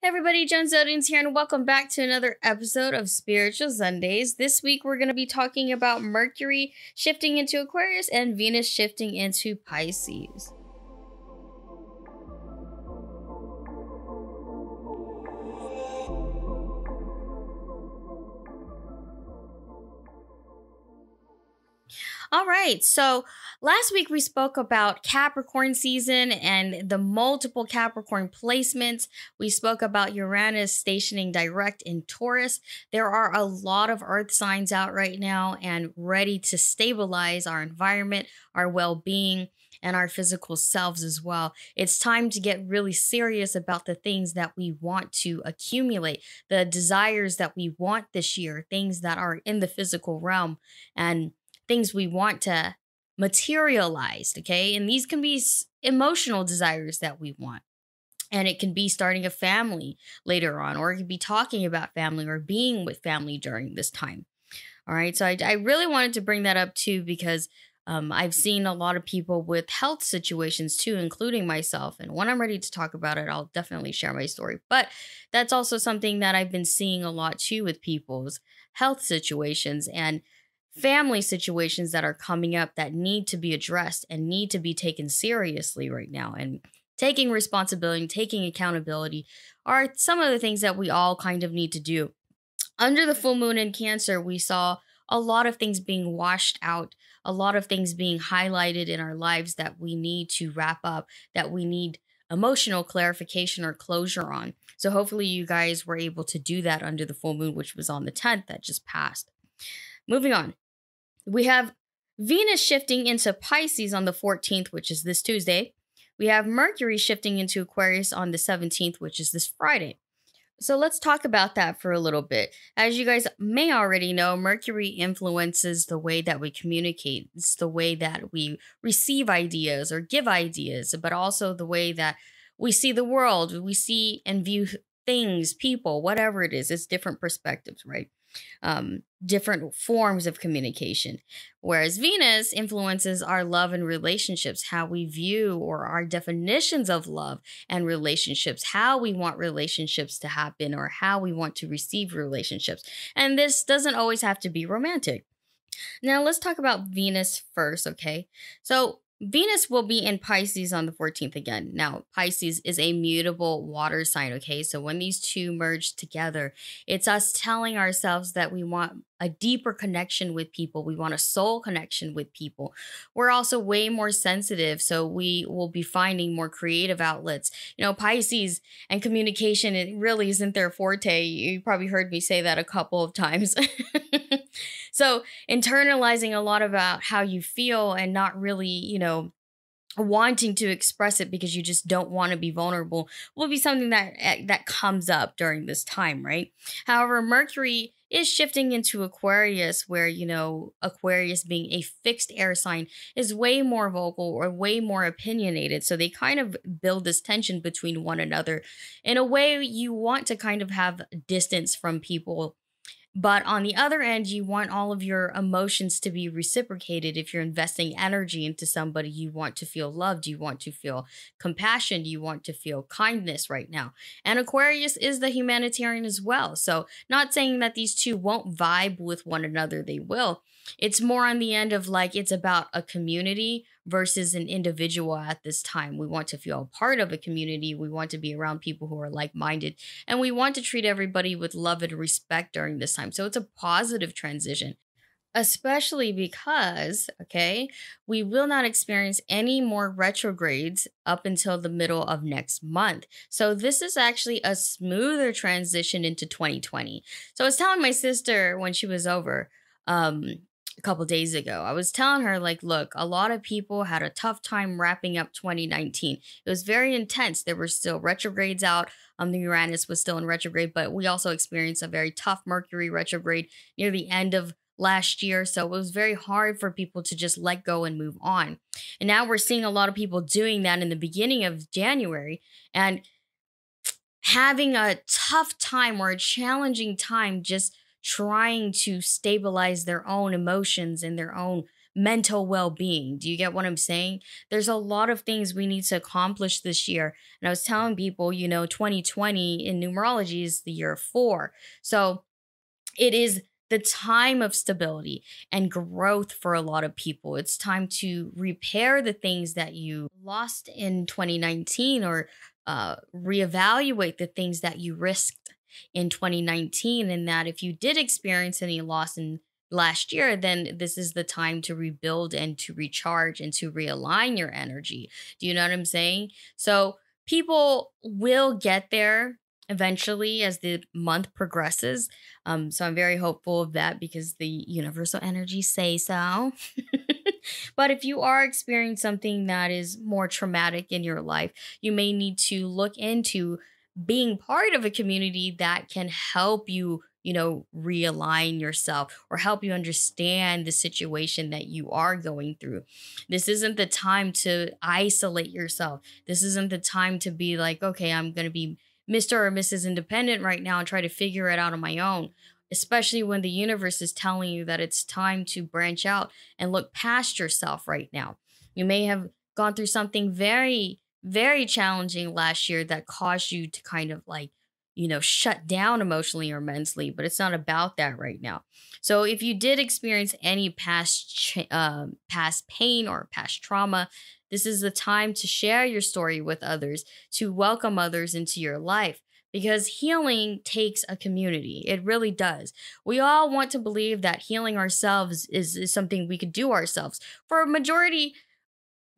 Hey everybody, Jen Zodians here, and welcome back to another episode of Spiritual Sundays. This week we're going to be talking about Mercury shifting into Aquarius and Venus shifting into Pisces. All right, so last week we spoke about Capricorn season and the multiple Capricorn placements. We spoke about Uranus stationing direct in Taurus. There are a lot of earth signs out right now and ready to stabilize our environment, our well being, and our physical selves as well. It's time to get really serious about the things that we want to accumulate, the desires that we want this year, things that are in the physical realm, and things we want to materialize, okay? And these can be emotional desires that we want. And it can be starting a family later on, or it could be talking about family or being with family during this time. All right, so I really wanted to bring that up too because I've seen a lot of people with health situations too, including myself. And when I'm ready to talk about it, I'll definitely share my story. But that's also something that I've been seeing a lot too with people's health situations and family situations that are coming up that need to be addressed and need to be taken seriously right now. And taking responsibility, taking accountability are some of the things that we all kind of need to do. Under the full moon in Cancer, we saw a lot of things being washed out, a lot of things being highlighted in our lives that we need to wrap up, that we need emotional clarification or closure on. So hopefully you guys were able to do that under the full moon, which was on the 10th that just passed. Moving on. We have Venus shifting into Pisces on the 14th, which is this Tuesday. We have Mercury shifting into Aquarius on the 17th, which is this Friday. So let's talk about that for a little bit. As you guys may already know, Mercury influences the way that we communicate. It's the way that we receive ideas or give ideas, but also the way that we see the world. We see and view things, people, whatever it is. It's different perspectives, right? Different forms of communication. Whereas Venus influences our love and relationships, how we view or our definitions of love and relationships, how we want relationships to happen or how we want to receive relationships. And this doesn't always have to be romantic. Now let's talk about Venus first, okay? So Venus will be in Pisces on the 14th again. Now, Pisces is a mutable water sign, okay? So when these two merge together, it's us telling ourselves that we want a deeper connection with people. We want a soul connection with people. We're also way more sensitive, so we will be finding more creative outlets. You know, Pisces and communication, it really isn't their forte. You probably heard me say that a couple of times. So internalizing a lot about how you feel and not really, wanting to express it because you just don't want to be vulnerable will be something that comes up during this time, right? However, Mercury is shifting into Aquarius, where Aquarius being a fixed air sign is way more vocal or way more opinionated. So they kind of build this tension between one another. In a way, you want to kind of have distance from people. But on the other end, you want all of your emotions to be reciprocated. If you're investing energy into somebody, you want to feel loved, you want to feel compassion, you want to feel kindness right now. And Aquarius is the humanitarian as well. So, not saying that these two won't vibe with one another, they will. It's more on the end of like it's about a community versus an individual at this time. We want to feel a part of a community. We want to be around people who are like minded. And we want to treat everybody with love and respect during this time. So it's a positive transition, especially because, okay, we will not experience any more retrogrades up until the middle of next month. So this is actually a smoother transition into 2020. So I was telling my sister when she was over, a couple days ago, I was telling her, like, look, a lot of people had a tough time wrapping up 2019. It was very intense. There were still retrogrades out. The Uranus was still in retrograde, but we also experienced a very tough Mercury retrograde near the end of last year. So it was very hard for people to just let go and move on. And now we're seeing a lot of people doing that in the beginning of January and having a tough time or a challenging time just trying to stabilize their own emotions and their own mental well-being. Do you get what I'm saying? There's a lot of things we need to accomplish this year. And I was telling people, 2020 in numerology is the year 4. So it is the time of stability and growth for a lot of people. It's time to repair the things that you lost in 2019, or reevaluate the things that you risked in 2019. And that if you did experience any loss in last year, then this is the time to rebuild and to recharge and to realign your energy. Do you know what I'm saying? So people will get there eventually as the month progresses. So I'm very hopeful of that because the universal energy say so. But if you are experiencing something that is more traumatic in your life, you may need to look into being part of a community that can help you, realign yourself or help you understand the situation that you are going through. This isn't the time to isolate yourself. This isn't the time to be like, okay, I'm going to be Mr. or Mrs. Independent right now and try to figure it out on my own, especially when the universe is telling you that it's time to branch out and look past yourself right now. You may have gone through something very, very challenging last year that caused you to kind of like, shut down emotionally or mentally, but it's not about that right now. So if you did experience any past pain or past trauma, this is the time to share your story with others, to welcome others into your life, because healing takes a community. It really does. We all want to believe that healing ourselves is something we could do ourselves. For a majority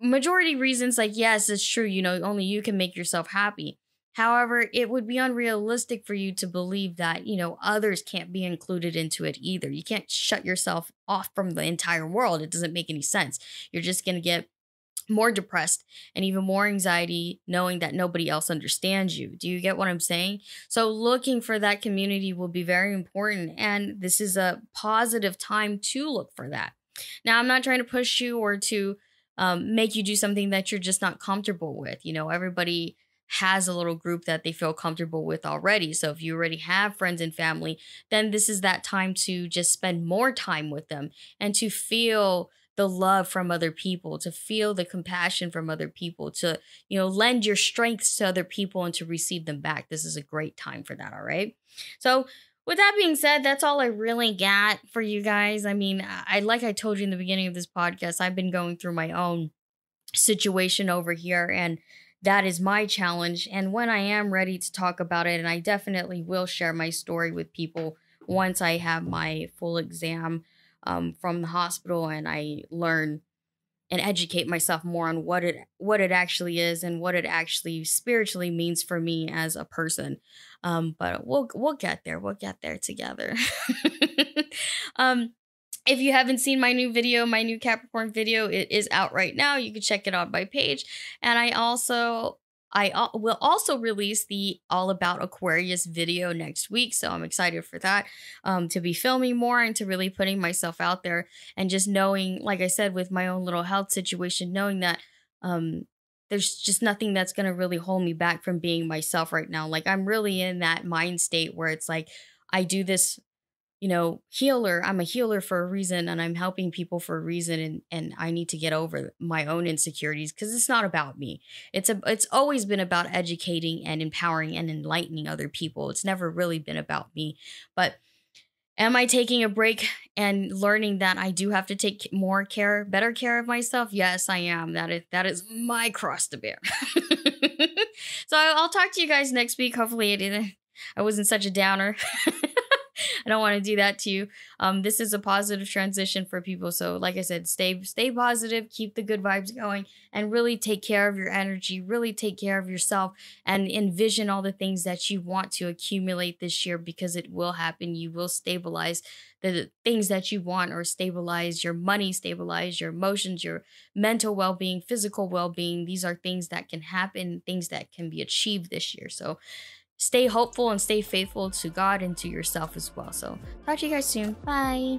reasons, like, yes, it's true, only you can make yourself happy. However, it would be unrealistic for you to believe that, others can't be included into it either. You can't shut yourself off from the entire world. It doesn't make any sense. You're just going to get more depressed and even more anxiety knowing that nobody else understands you. Do you get what I'm saying? So looking for that community will be very important. And this is a positive time to look for that. Now, I'm not trying to push you or to make you do something that you're just not comfortable with. Everybody has a little group that they feel comfortable with already. So if you already have friends and family, then this is that time to just spend more time with them and to feel the love from other people, to feel the compassion from other people, to, lend your strengths to other people and to receive them back. This is a great time for that. All right. So with that being said, that's all I really got for you guys. I mean, like I told you in the beginning of this podcast, I've been going through my own situation over here, and that is my challenge. And when I am ready to talk about it, and I definitely will share my story with people once I have my full exam from the hospital and I learn and educate myself more on what it actually is and what it actually spiritually means for me as a person. But we'll get there. We'll get there together. If you haven't seen my new video, my new Capricorn video, it is out right now. You can check it out on my page. And I will also release the All About Aquarius video next week. So I'm excited for that, to be filming more and to really putting myself out there, and just knowing, like I said, with my own little health situation, knowing that there's just nothing that's going to really hold me back from being myself right now. Like, I'm really in that mind state where it's like, I do this, healer. I'm a healer for a reason, and I'm helping people for a reason. And I need to get over my own insecurities, because it's not about me. It's always been about educating and empowering and enlightening other people. It's never really been about me. But am I taking a break and learning that I do have to take better care of myself? Yes, I am. That is my cross to bear. So I'll talk to you guys next week. Hopefully I wasn't such a downer. I don't want to do that to you. This is a positive transition for people. So like I said, stay positive, keep the good vibes going, and really take care of your energy, really take care of yourself, and envision all the things that you want to accumulate this year, because it will happen. You will stabilize the things that you want, or stabilize your money, stabilize your emotions, your mental well-being, physical well-being. These are things that can happen, things that can be achieved this year. So stay hopeful and stay faithful to God and to yourself as well. So talk to you guys soon. Bye.